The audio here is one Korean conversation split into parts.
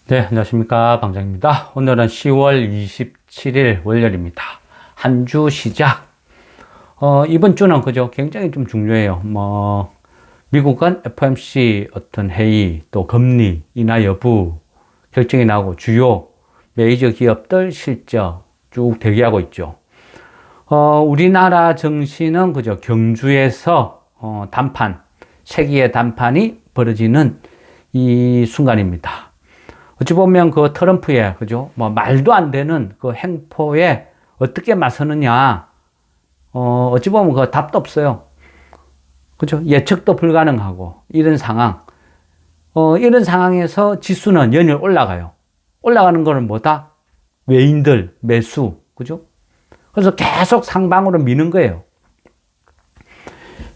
네, 안녕하십니까. 방장입니다. 오늘은 10월 27일 월요일입니다. 한 주 시작. 이번 주는 그죠? 굉장히 좀 중요해요. 미국은 FOMC 어떤 회의, 또 금리 인하 여부 결정이 나오고 주요 메이저 기업들 실적 쭉 대기하고 있죠. 우리나라 증시는 그죠? 경주에서 세기의 단판이 벌어지는 이 순간입니다. 어찌 보면 그 트럼프의, 그죠? 말도 안 되는 그 행포에 어떻게 맞서느냐. 어찌 보면 그 답도 없어요. 그죠? 예측도 불가능하고, 이런 상황. 이런 상황에서 지수는 연일 올라가요. 올라가는 거는 뭐다? 외인들, 매수. 그죠? 그래서 계속 상방으로 미는 거예요.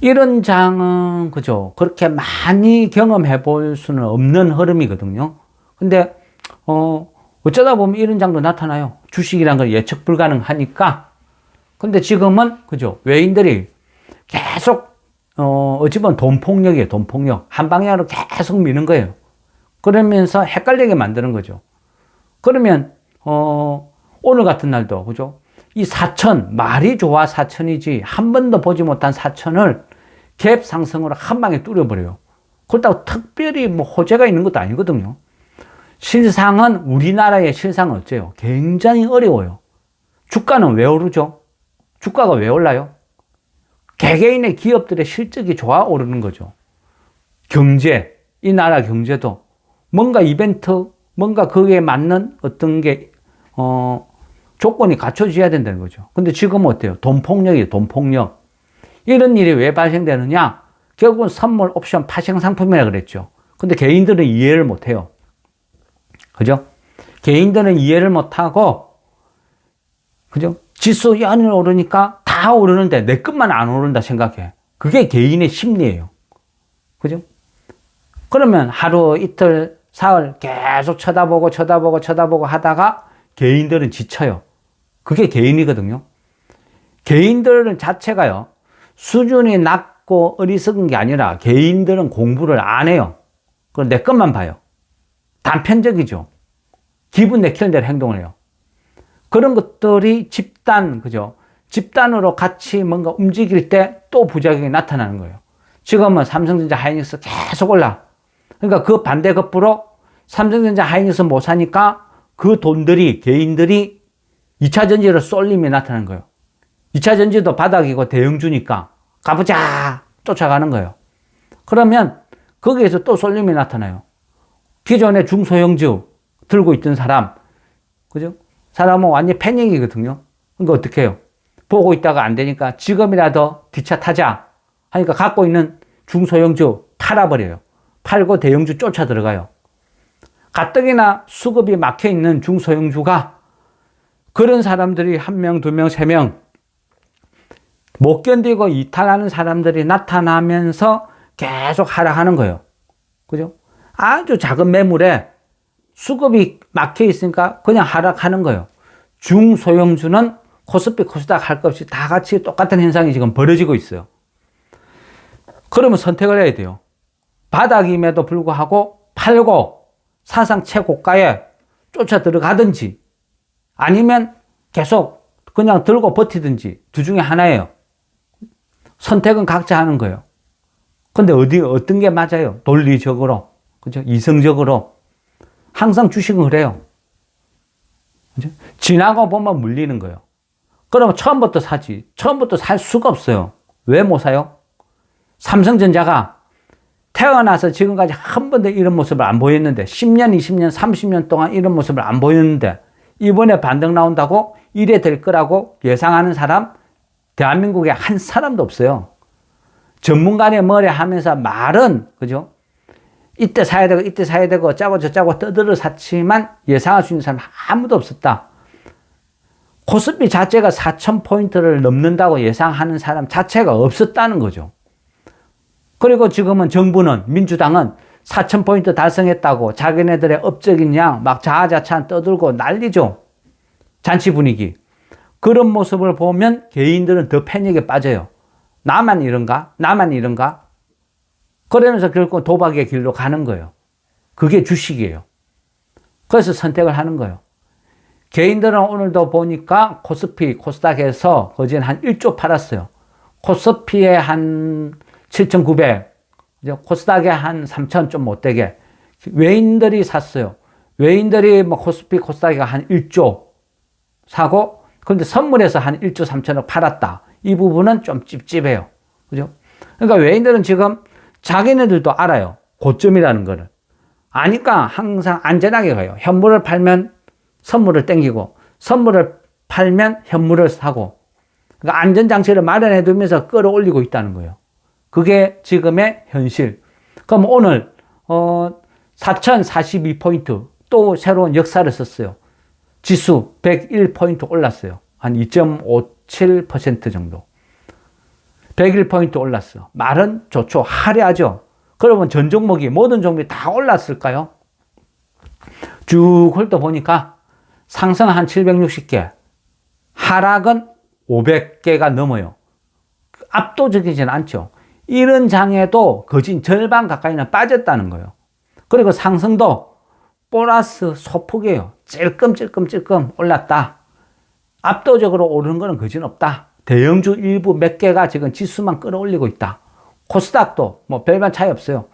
이런 장은, 그죠? 그렇게 많이 경험해 볼 수는 없는 흐름이거든요. 근데, 어쩌다 보면 이런 장도 나타나요. 주식이란 건 예측 불가능하니까. 근데 지금은, 그죠? 외인들이 계속, 어찌 보면 돈폭력이에요, 돈폭력. 한 방향으로 계속 미는 거예요. 그러면서 헷갈리게 만드는 거죠. 그러면, 오늘 같은 날도, 그죠? 이 4천, 말이 좋아 4천이지, 한 번도 보지 못한 4천을 갭 상승으로 한 방에 뚫어버려요. 그렇다고 특별히 호재가 있는 것도 아니거든요. 실상은, 우리나라의 실상은 어째요? 굉장히 어려워요. 주가는 왜 오르죠? 주가가 왜 올라요? 개개인의 기업들의 실적이 좋아 오르는 거죠. 경제, 이 나라 경제도 뭔가 이벤트, 뭔가 거기에 맞는 어떤 게, 조건이 갖춰져야 된다는 거죠. 근데 지금은 어때요? 돈폭력이에요, 돈폭력. 이런 일이 왜 발생되느냐? 결국은 선물, 옵션, 파생 상품이라 그랬죠. 근데 개인들은 이해를 못 해요. 그죠? 개인들은 이해를 못하고, 그죠? 지수 연일 오르니까 다 오르는데 내 것만 안 오른다 생각해. 그게 개인의 심리예요. 그죠? 그러면 하루, 이틀, 사흘 계속 쳐다보고 하다가 개인들은 지쳐요. 그게 개인이거든요. 개인들 자체가요, 수준이 낮고 어리석은 게 아니라 개인들은 공부를 안 해요. 그럼 내 것만 봐요. 단편적이죠. 기분 내키는 대로 행동을 해요. 그런 것들이 집단, 그죠? 집단으로 같이 뭔가 움직일 때 또 부작용이 나타나는 거예요. 지금은 삼성전자, 하이닉스 계속 올라. 그러니까 그 반대급부로 삼성전자, 하이닉스 못 사니까 그 돈들이, 개인들이 2차 전지로 쏠림이 나타나는 거예요. 2차 전지도 바닥이고 대형주니까 가보자! 쫓아가는 거예요. 그러면 거기에서 또 쏠림이 나타나요. 기존의 중소형주 들고 있던 사람, 그죠? 사람은 완전 패닉이거든요. 그러니까 어떻게 해요? 보고 있다가 안 되니까 지금이라도 뒷차 타자 하니까 갖고 있는 중소형주 팔아버려요. 팔고 대형주 쫓아 들어가요. 가뜩이나 수급이 막혀 있는 중소형주가 그런 사람들이 1명, 2명, 3명 못 견디고 이탈하는 사람들이 나타나면서 계속 하락하는 거예요. 그죠? 아주 작은 매물에 수급이 막혀 있으니까 그냥 하락하는 거예요. 중소형주는 코스피, 코스닥 할 것 없이 다 같이 똑같은 현상이 지금 벌어지고 있어요. 그러면 선택을 해야 돼요. 바닥임에도 불구하고 팔고 사상 최고가에 쫓아 들어가든지 아니면 계속 그냥 들고 버티든지 둘 중에 하나예요. 선택은 각자 하는 거예요. 근데 어떤 게 맞아요? 논리적으로, 그죠? 이성적으로. 항상 주식은 그래요. 그죠? 지나고 보면 물리는 거예요. 그러면 처음부터 사지. 처음부터 살 수가 없어요. 왜 못 사요? 삼성전자가 태어나서 지금까지 한 번도 이런 모습을 안 보였는데 10년, 20년, 30년 동안 이런 모습을 안 보였는데 이번에 반등 나온다고 이래 될 거라고 예상하는 사람 대한민국에 한 사람도 없어요. 전문가의 머리 하면서 말은, 그죠? 이때 사야 되고 이때 사야 되고 짜고 저짜고 떠들어 샀지만 예상할 수 있는 사람 아무도 없었다. 코스피 자체가 4,000포인트를 넘는다고 예상하는 사람 자체가 없었다는 거죠. 그리고 지금은 정부는, 민주당은 4,000포인트 달성했다고 자기네들의 업적인 양 막 자아자찬 떠들고 난리죠. 잔치 분위기. 그런 모습을 보면 개인들은 더 패닉에 빠져요. 나만 이런가? 나만 이런가? 그러면서 결국 도박의 길로 가는 거예요. 그게 주식이에요. 그래서 선택을 하는 거예요. 개인들은 오늘도 보니까 코스피, 코스닥에서 거진 한 1조 팔았어요. 코스피에 한 7,900, 코스닥에 한 3,000 좀 못되게. 외인들이 샀어요. 외인들이 뭐 코스피, 코스닥에 한 1조 사고, 그런데 선물에서 한 1조 3천억 팔았다. 이 부분은 좀 찝찝해요. 그죠? 그러니까 외인들은 지금 자기네들도 알아요. 고점이라는 거를. 아니까 항상 안전하게 가요. 현물을 팔면 선물을 땡기고, 선물을 팔면 현물을 사고, 그러니까 안전장치를 마련해 두면서 끌어올리고 있다는 거예요. 그게 지금의 현실. 그럼 오늘, 4,042포인트 또 새로운 역사를 썼어요. 지수 101포인트 올랐어요. 한 2.57% 정도. 101포인트 올랐어. 말은 좋죠. 화려하죠. 그러면 전 종목이, 모든 종목이 다 올랐을까요? 쭉 훑어보니까 상승 한 760개, 하락은 500개가 넘어요. 압도적이진 않죠. 이런 장에도 거진 절반 가까이는 빠졌다는 거예요. 그리고 상승도 보너스 소폭이에요. 찔끔찔끔 올랐다. 압도적으로 오르는 거는 거진 없다. 대형주 일부 몇 개가 지금 지수만 끌어올리고 있다. 코스닥도 뭐 별반 차이 없어요.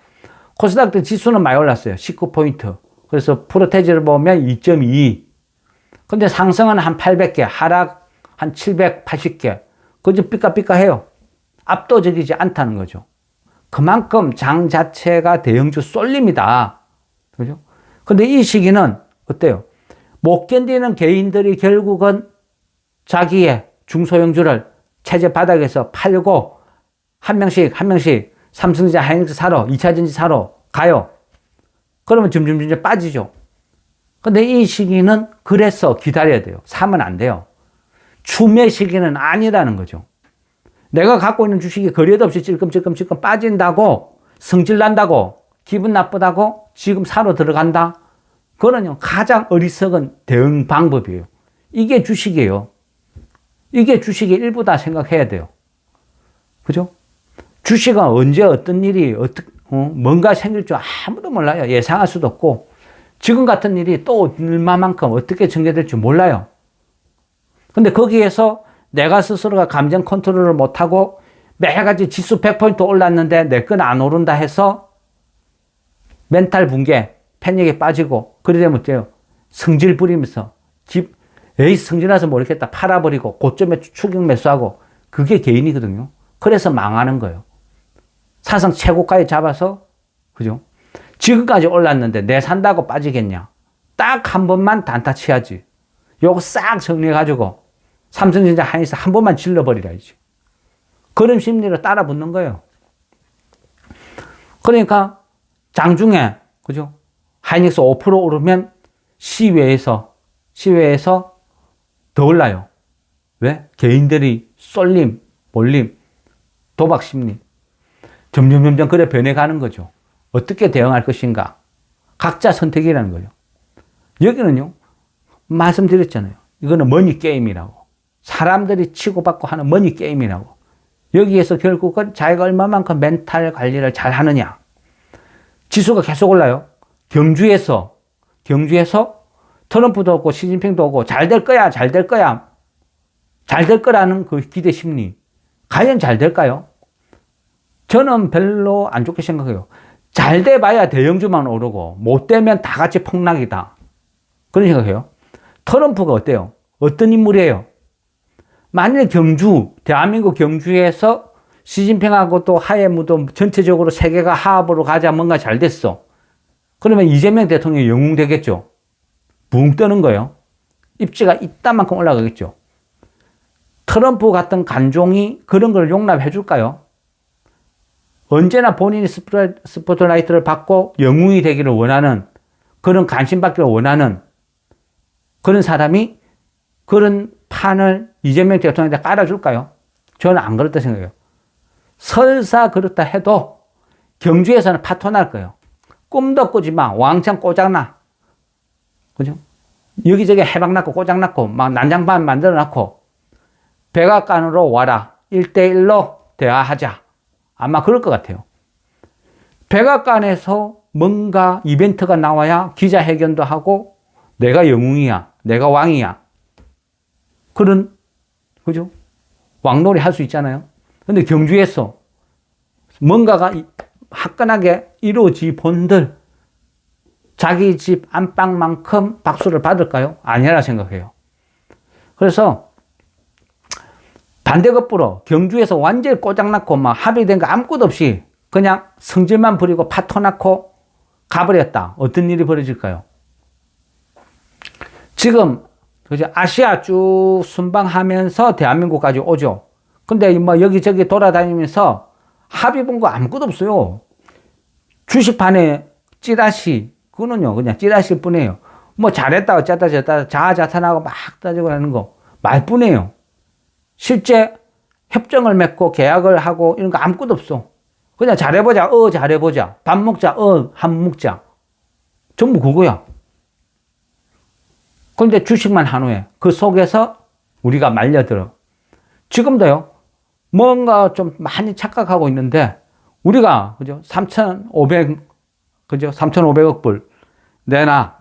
코스닥도 지수는 많이 올랐어요. 19포인트. 그래서 프로테지를 보면 2.2. 근데 상승은 한 800개, 하락 한 780개. 그저 삐까삐까해요. 압도적이지 않다는 거죠. 그만큼 장 자체가 대형주 쏠립니다. 그죠? 근데 이 시기는 어때요? 못 견디는 개인들이 결국은 자기의 중소형주를 체제 바닥에서 팔고 한 명씩 삼성전자, 하이닉스 사러, 2차전지 사러 가요. 그러면 점점 빠지죠. 근데 이 시기는 그래서 기다려야 돼요. 사면 안 돼요. 추매 시기는 아니라는 거죠. 내가 갖고 있는 주식이 거래도 없이 찔끔찔끔 빠진다고, 성질난다고, 기분 나쁘다고 지금 사러 들어간다? 그거는요, 가장 어리석은 대응 방법이에요. 이게 주식이에요. 이게 주식의 일부다 생각해야 돼요. 그죠? 주식은 언제 어떤 일이, 뭔가 생길 줄 아무도 몰라요. 예상할 수도 없고, 지금 같은 일이 또 얼마만큼 어떻게 전개될지 몰라요. 근데 거기에서 내가 스스로가 감정 컨트롤을 못하고 매일같이 지수 100포인트 올랐는데 내 건 안 오른다 해서 멘탈 붕괴, 패닉에 빠지고, 그래 되면 어때요? 성질 부리면서, 에이, 성질나서 모르겠다. 팔아버리고, 고점에 추격 매수하고, 그게 개인이거든요. 그래서 망하는 거예요. 사상 최고가에 잡아서, 그죠? 지금까지 올랐는데 내 산다고 빠지겠냐? 딱 한 번만 단타 치야지. 요거 싹 정리해가지고, 삼성전자, 하이닉스 한 번만 질러버리라야지. 그런 심리로 따라 붙는 거예요. 그러니까, 장중에, 그죠? 하이닉스 5% 오르면 시외에서 더 올라요. 왜? 개인들이 쏠림, 몰림, 도박 심리. 점점 그래 변해가는 거죠. 어떻게 대응할 것인가? 각자 선택이라는 거예요. 여기는요, 말씀드렸잖아요. 이거는 머니 게임이라고. 사람들이 치고받고 하는 머니 게임이라고. 여기에서 결국은 자기가 얼마만큼 멘탈 관리를 잘 하느냐. 지수가 계속 올라요. 경주에서 트럼프도 오고 시진핑도 오고 잘 될 거야. 잘 될 거라는 그 기대 심리. 과연 잘 될까요? 저는 별로 안 좋게 생각해요. 잘 돼봐야 대형주만 오르고 못 되면 다 같이 폭락이다. 그런 생각해요. 트럼프가 어때요? 어떤 인물이에요? 만일 대한민국 경주에서 시진핑하고 또 하에 무도 전체적으로 세계가 화합으로 가자 뭔가 잘 됐어. 그러면 이재명 대통령이 영웅되겠죠. 붕 뜨는 거예요. 입지가 이따만큼 올라가겠죠. 트럼프 같은 간종이 그런 걸 용납해 줄까요? 언제나 본인이 스포트라이트를 받고 영웅이 되기를 원하는, 그런 관심받기를 원하는 그런 사람이 그런 판을 이재명 대통령한테 깔아줄까요? 저는 안 그렇다 생각해요. 설사 그렇다 해도 경주에서는 파토 날 거예요. 꿈도 꾸지 마. 왕창 꼬장나. 그죠? 여기저기 해박났고 꼬장났고 막 난장판 만들어놨고 백악관으로 와라. 1대1로 대화하자. 아마 그럴 것 같아요. 백악관에서 뭔가 이벤트가 나와야 기자회견도 하고 내가 영웅이야. 내가 왕이야. 그런, 그죠? 왕놀이 할 수 있잖아요. 근데 경주에서 뭔가가 화끈하게 이루어지 본들 자기 집 안방만큼 박수를 받을까요? 아니라 생각해요. 그래서 반대급부로 경주에서 완전히 꼬장났고 막 합의된 거 아무것도 없이 그냥 성질만 부리고 파토 낳고 가버렸다. 어떤 일이 벌어질까요? 지금 그죠? 아시아 쭉 순방하면서 대한민국까지 오죠. 근데 뭐 여기저기 돌아다니면서 합의 본 거 아무것도 없어요. 주식판에 찌라시, 그거는요, 그냥 찌라시일 뿐이에요. 뭐 잘했다, 어쩌다, 저쩌다, 자아자찬하고 막 따지고 하는 거 말뿐이에요. 실제 협정을 맺고 계약을 하고 이런 거 아무것도 없어. 그냥 잘해보자, 잘해보자. 밥 먹자, 한 먹자. 전부 그거야. 그런데 주식만 한 후에 그 속에서 우리가 말려들어. 지금도요, 뭔가 좀 많이 착각하고 있는데, 우리가, 그죠? 3,500억 불 내나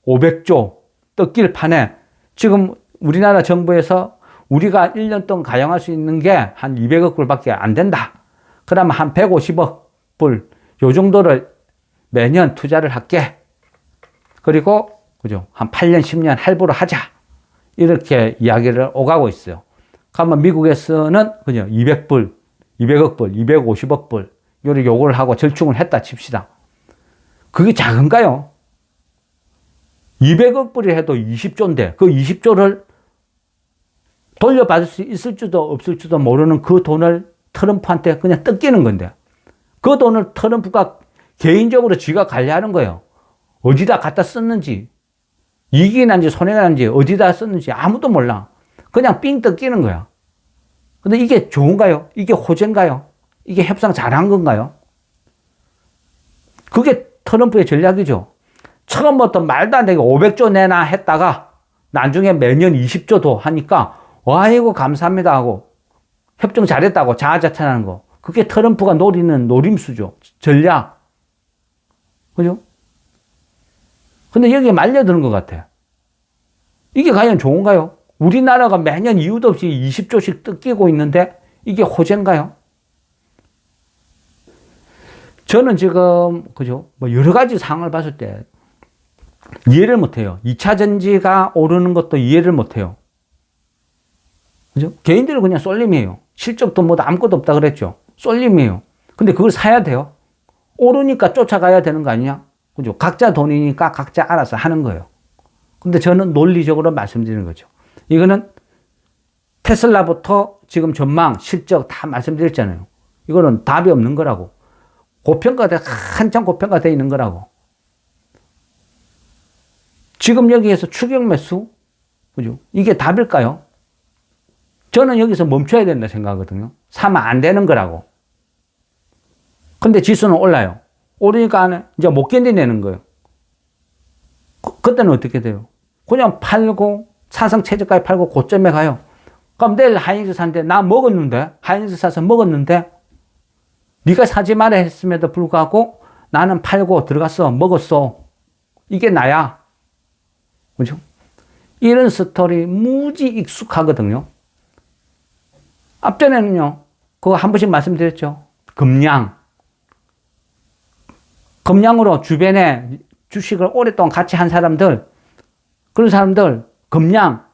500조 뜯길 판에 지금 우리나라 정부에서 우리가 1년 동안 가용할 수 있는 게 한 200억 불밖에 안 된다. 그러면 한 150억 불, 요 정도를 매년 투자를 할게. 그리고, 그죠? 한 8년, 10년 할부로 하자. 이렇게 이야기를 오가고 있어요. 그러면 미국에서는, 그죠? 200불, 200억 불, 250억 불, 요걸 하고 절충을 했다 칩시다. 그게 작은가요? 200억 불이 해도 20조인데, 그 20조를 돌려받을 수 있을지도 없을지도 모르는 그 돈을 트럼프한테 그냥 뜯기는 건데, 그 돈을 트럼프가 개인적으로 지가 관리하는 거예요. 어디다 갖다 썼는지, 이익이 난지 손해가 난지 어디다 썼는지 아무도 몰라. 그냥 삥 뜯기는 거야. 근데 이게 좋은가요? 이게 호재인가요? 이게 협상 잘한 건가요? 그게 트럼프의 전략이죠. 처음부터 말도 안 되게 500조 내나 했다가 나중에 매년 20조도 하니까 아이고 감사합니다 하고 협정 잘했다고 자아자찬하는 거. 그게 트럼프가 노리는 노림수죠. 전략. 그죠? 근데 여기에 말려드는 것 같아. 이게 과연 좋은가요? 우리나라가 매년 이유도 없이 20조씩 뜯기고 있는데 이게 호재인가요? 저는 지금, 그죠? 뭐 여러 가지 상황을 봤을 때 이해를 못 해요. 2차 전지가 오르는 것도 이해를 못 해요. 그죠? 개인들은 그냥 쏠림이에요. 실적도 뭐 아무것도 없다 그랬죠. 쏠림이에요. 근데 그걸 사야 돼요. 오르니까 쫓아가야 되는 거 아니냐? 그죠? 각자 돈이니까 각자 알아서 하는 거예요. 근데 저는 논리적으로 말씀드리는 거죠. 이거는 테슬라부터 지금 전망, 실적 다 말씀드렸잖아요. 이거는 답이 없는 거라고. 한참 고평가되어 있는 거라고. 지금 여기에서 추격 매수, 그죠? 이게 답일까요? 저는 여기서 멈춰야 된다 생각하거든요. 사면 안 되는 거라고. 근데 지수는 올라요. 오르니까 이제 못 견디내는 거예요. 그때는 어떻게 돼요? 그냥 팔고, 사상 최저가에 팔고 고점에 가요. 그럼 내일 하이닉스 사는데, 나 먹었는데, 하이닉스 사서 먹었는데, 네가 사지 마라 했음에도 불구하고 나는 팔고 들어갔어, 먹었어. 이게 나야. 그죠? 이런 스토리 무지 익숙하거든요. 앞전에는요, 그거 한 번씩 말씀드렸죠. 금량으로 주변에 주식을 오랫동안 같이 한 사람들, 그런 사람들, 금량,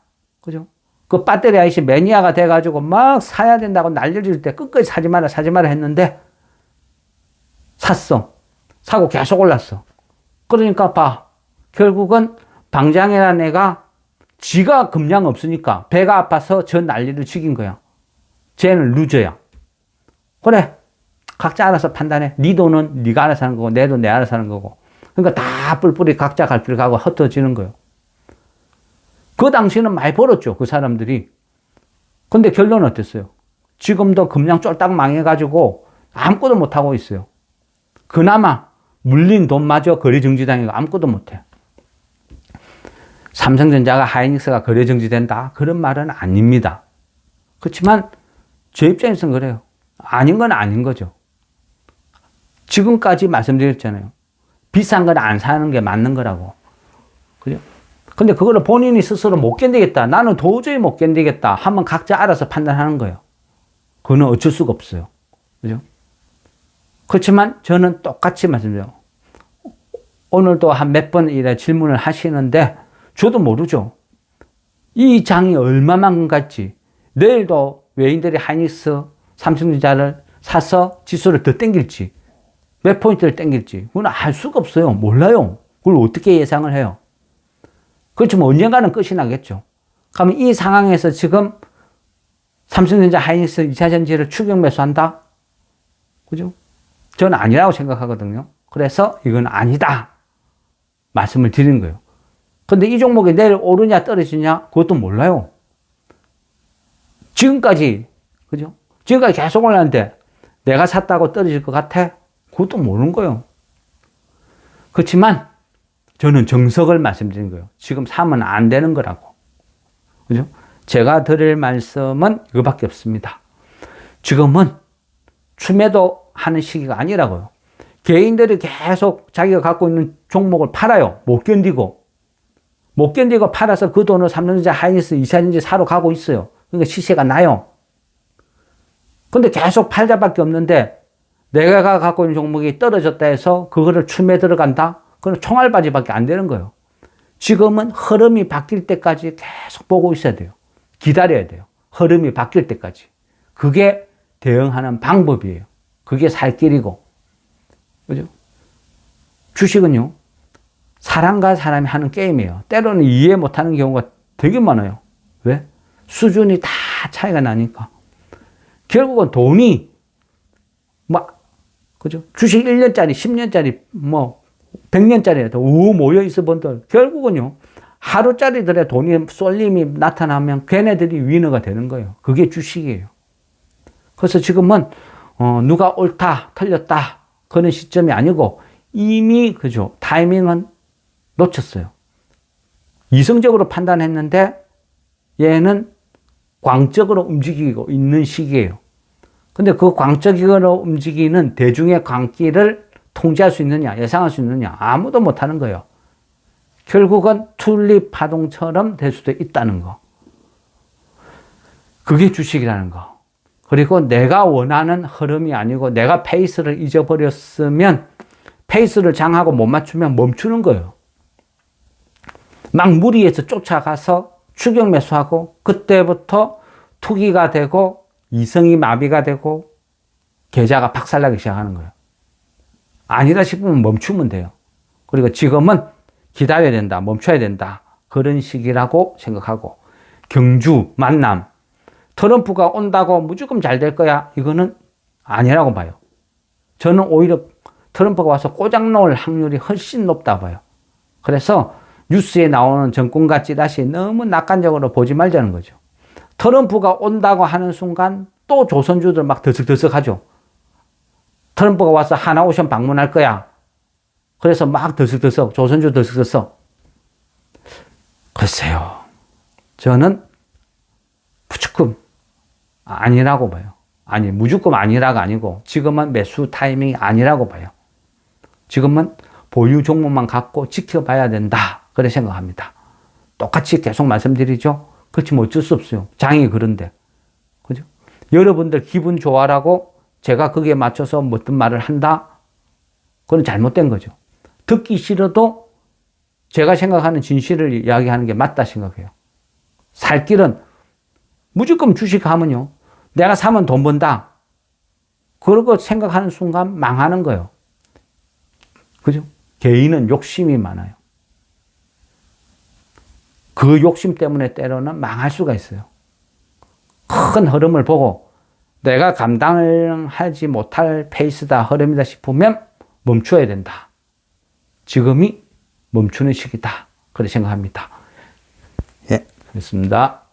그죠? 그 배터리 IC 매니아가 돼가지고 막 사야 된다고 날려줄 때 끝까지 사지 마라 했는데, 샀어. 사고 계속 올랐어. 그러니까 봐. 결국은 방장이라는 애가 지가 금량 없으니까 배가 아파서 저 난리를 치긴 거야. 쟤는 루저야. 그래. 각자 알아서 판단해. 네 돈은 네가 알아서 하는 거고 내 돈 내가 알아서 하는 거고. 그러니까 다 뿔뿔이 각자 갈 길 가고 흩어지는 거예요. 그 당시에는 많이 벌었죠. 그 사람들이. 근데 결론은 어땠어요? 지금도 금량 쫄딱 망해가지고 아무것도 못하고 있어요. 그나마 물린 돈마저 거래정지당해가 아무것도 못해. 삼성전자가 하이닉스가 거래정지된다? 그런 말은 아닙니다. 그렇지만 제 입장에서는 그래요. 아닌 건 아닌 거죠. 지금까지 말씀드렸잖아요. 비싼 건 안 사는 게 맞는 거라고. 그죠? 근데 그거를 본인이 스스로 못 견디겠다. 나는 도저히 못 견디겠다. 하면 각자 알아서 판단하는 거예요. 그거는 어쩔 수가 없어요. 그죠? 그렇지만 저는 똑같이 말씀드려요. 오늘도 한 몇 번 이래 질문을 하시는데 저도 모르죠. 이 장이 얼마만큼 갈지. 내일도 외인들이 하이닉스, 삼성전자를 사서 지수를 더 땡길지, 몇 포인트를 땡길지, 그건 알 수가 없어요. 몰라요. 그걸 어떻게 예상을 해요? 그렇지만 언젠가는 끝이 나겠죠. 그러면 이 상황에서 지금 삼성전자, 하이닉스, 2차전지를 추격 매수한다? 그죠? 저는 아니라고 생각하거든요. 그래서 이건 아니다. 말씀을 드리는 거예요. 근데 이 종목이 내일 오르냐 떨어지냐? 그것도 몰라요. 지금까지, 그죠? 지금까지 계속 올랐는데 내가 샀다고 떨어질 것 같아? 그것도 모르는 거예요. 그렇지만 저는 정석을 말씀드린 거예요. 지금 사면 안 되는 거라고. 그죠? 제가 드릴 말씀은 이거밖에 없습니다. 지금은 추매도 하는 시기가 아니라고요. 개인들이 계속 자기가 갖고 있는 종목을 팔아요. 못 견디고 팔아서 그 돈을 삼성전자, 하이닉스, 2차전지 사러 가고 있어요. 그러니까 시세가 나요. 근데 계속 팔자밖에 없는데 내가 갖고 있는 종목이 떨어졌다 해서 그거를 추매 들어간다? 그건 총알바지밖에 안 되는 거예요. 지금은 흐름이 바뀔 때까지 계속 보고 있어야 돼요. 기다려야 돼요. 흐름이 바뀔 때까지. 그게 대응하는 방법이에요. 그게 살 길이고. 그죠? 주식은요, 사람과 사람이 하는 게임이에요. 때로는 이해 못하는 경우가 되게 많아요. 왜? 수준이 다 차이가 나니까. 결국은 돈이 그죠? 주식 1년짜리, 10년짜리, 100년짜리라도 모여 있어 본들 결국은요, 하루짜리들의 돈이 쏠림이 나타나면 걔네들이 위너가 되는 거예요. 그게 주식이에요. 그래서 지금은 누가 옳다, 틀렸다 그런 시점이 아니고 이미 그죠? 타이밍은 놓쳤어요. 이성적으로 판단했는데 얘는 광적으로 움직이고 있는 시기예요. 근데 그 광적으로 움직이는 대중의 광기를 통제할 수 있느냐, 예상할 수 있느냐, 아무도 못하는 거예요. 결국은 튤립 파동처럼 될 수도 있다는 거. 그게 주식이라는 거. 그리고 내가 원하는 흐름이 아니고 내가 페이스를 잊어버렸으면 페이스를 장하고 못 맞추면 멈추는 거예요. 막 무리해서 쫓아가서 추격 매수하고 그때부터 투기가 되고 이성이 마비가 되고 계좌가 박살나기 시작하는 거예요. 아니다 싶으면 멈추면 돼요. 그리고 지금은 기다려야 된다, 멈춰야 된다, 그런 시기라고 생각하고, 경주, 만남, 트럼프가 온다고 무조건 잘 될 거야, 이거는 아니라고 봐요. 저는 오히려 트럼프가 와서 꼬장 놓을 확률이 훨씬 높다 봐요. 그래서 뉴스에 나오는 정권과 찌라시 너무 낙관적으로 보지 말자는 거죠. 트럼프가 온다고 하는 순간 또 조선주들 막 들썩들썩 하죠. 트럼프가 와서 하나오션 방문할 거야. 그래서 막 들썩들썩, 조선주 들썩들썩. 글쎄요. 저는 무조건 아니라고 봐요. 아니, 무조건 아니라가 아니고 지금은 매수 타이밍이 아니라고 봐요. 지금은 보유 종목만 갖고 지켜봐야 된다. 그렇게 생각합니다. 똑같이 계속 말씀드리죠. 그렇지만 어쩔 수 없어요. 장이 그런데. 그죠? 여러분들 기분 좋아라고 제가 거기에 맞춰서 어떤 말을 한다? 그건 잘못된 거죠. 듣기 싫어도 제가 생각하는 진실을 이야기하는 게 맞다 생각해요. 살 길은 무조건 주식하면요, 내가 사면 돈 번다. 그러고 생각하는 순간 망하는 거예요. 그죠? 개인은 욕심이 많아요. 그 욕심 때문에 때로는 망할 수가 있어요. 큰 흐름을 보고 내가 감당하지 못할 페이스다, 흐름이다 싶으면 멈춰야 된다. 지금이 멈추는 시기다. 그렇게 생각합니다. 예, 그렇습니다.